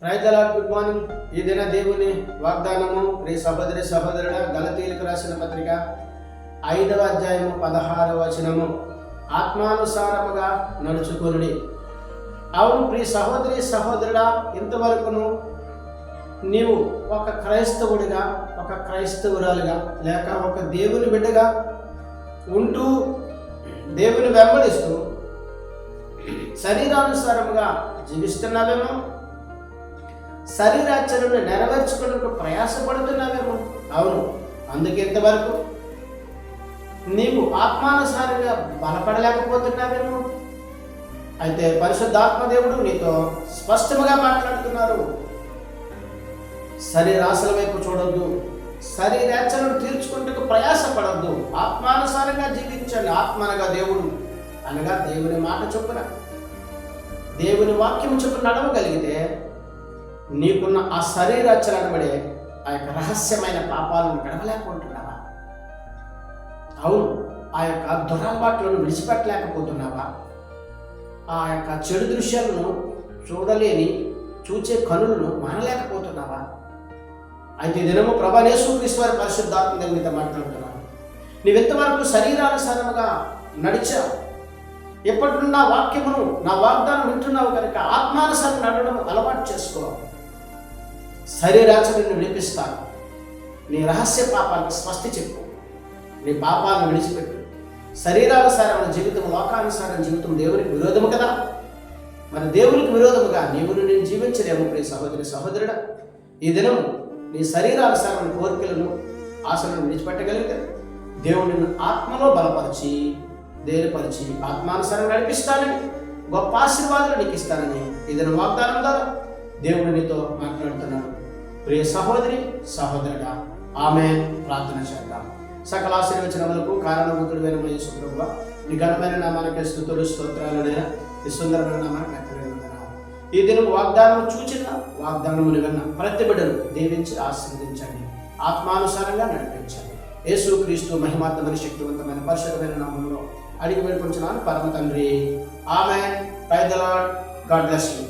Praise the lord. Good morning. ఈ దిన దేవుని వాగ్దానము ప్రియ సహోదరి సహోదరుడ, గలతీయులకు రాసిన పత్రిక 5వ అధ్యాయము 16వ వచనము, ఆత్మానుసారముగా నడుచుకొనుడి. అవును ప్రియ సహోదరి సహోదరుడా, ఇంతవరకును నీవు ఒక క్రైస్తవుడిగా, ఒక క్రైస్తవురాలుగా, లేక ఒక దేవుని బిడ్డగా ఉంటూ దేవుని వెంబడిస్తూ శరీరానుసారముగా జీవిస్తున్నావేమో, శరీరాచరణను నెరవేర్చుకునేందుకు ప్రయాసపడుతున్నావేమో. అవును, అందుకే ఇంతవరకు నీవు ఆత్మానుసారంగా బలపడలేకపోతున్నావేమో. అయితే పరిశుద్ధాత్మ దేవుడు నీతో స్పష్టముగా మాట్లాడుతున్నారు. శరీరాశల వైపు చూడొద్దు, శరీరాచరణను తీర్చుకుంటూ ప్రయాసపడద్దు, ఆత్మానుసారంగా జీవించండి. ఆత్మనగా దేవుడు అనగా దేవుని మాట చొప్పున, దేవుని వాక్యం చొప్పున నడవగలిగితే నీకున్న ఆ శరీరాచరణ పడే ఆ యొక్క రహస్యమైన పాపాలను గడవలేకపోతున్నావా? అవును, ఆ యొక్క దురలవాట్లను విడిచిపెట్టలేకపోతున్నావా? ఆ యొక్క చెడు దృశ్యాలను చూచే కనులను మానలేకపోతున్నావా? అయితే దినము ప్రభు యేసుక్రీస్తు వారి పరిశుద్ధాత్మ దేవునితో మాట్లాడుతున్నాను. నీవెంతవరకు శరీరానుసారముగా నడిచావు, ఎప్పటి నా వాక్యమును, నా వాగ్దానం వింటున్నావు కనుక ఆత్మానుసారం నడవడం అలవాటు చేసుకో. శరీరాచరణను విడిపిస్తాను. నీ రహస్య పాపానికి స్వస్తి చెప్పు, నీ పాపాలను విడిచిపెట్టు. శరీరానుసారమైన జీవితం, లోకానుసారమైన జీవితం దేవునికి విరోధము కదా. మరి దేవునికి విరోధముగా నేను జీవించలేము. ప్రియ సహోదరి సహోదరుడా, ఈ దినం నీ శరీరానుసారమైన కోరికలను, ఆశలను విడిచిపెట్టగలిగితే దేవుడు నిన్ను ఆత్మలో బలపరిచి, ధైర్యపరిచి ఆత్మానుసారం నడిపిస్తానని, గొప్ప ఆశీర్వాదాలు నీకు ఇస్తానని ఈ దినం వాగ్దానం ద్వారా దేవుడు నీతో మాట్లాడుతున్నాడు. ప్రియ సహోదరి సహోదరుడా, ఆమేన్. ప్రార్థన చేద్దాం. సకల ఆశీర్వచనములకు కారణభూతుడైన మా యేసు ప్రభువా, నీ ఘనమైన నామానికి స్తుతులు స్తోత్రాలనైనా, ఈ సుందరమైన నామానికి ఎక్కడైనా ఈ దినం వాగ్దానం చూచిన వాగ్దానములు విన్న ప్రతి బిడ్డను దీవించి ఆశీర్వదించండి, ఆత్మానుసారంగా నడిపించండి. యేసుక్రీస్తు మహిమాత్మమైన శక్తివంతమైన పరిశుద్ధమైన నామంలో అడిగి వేడుకొంచున్నాను పరమ తండ్రి. ఆమేన్. Praise the lord. God bless you.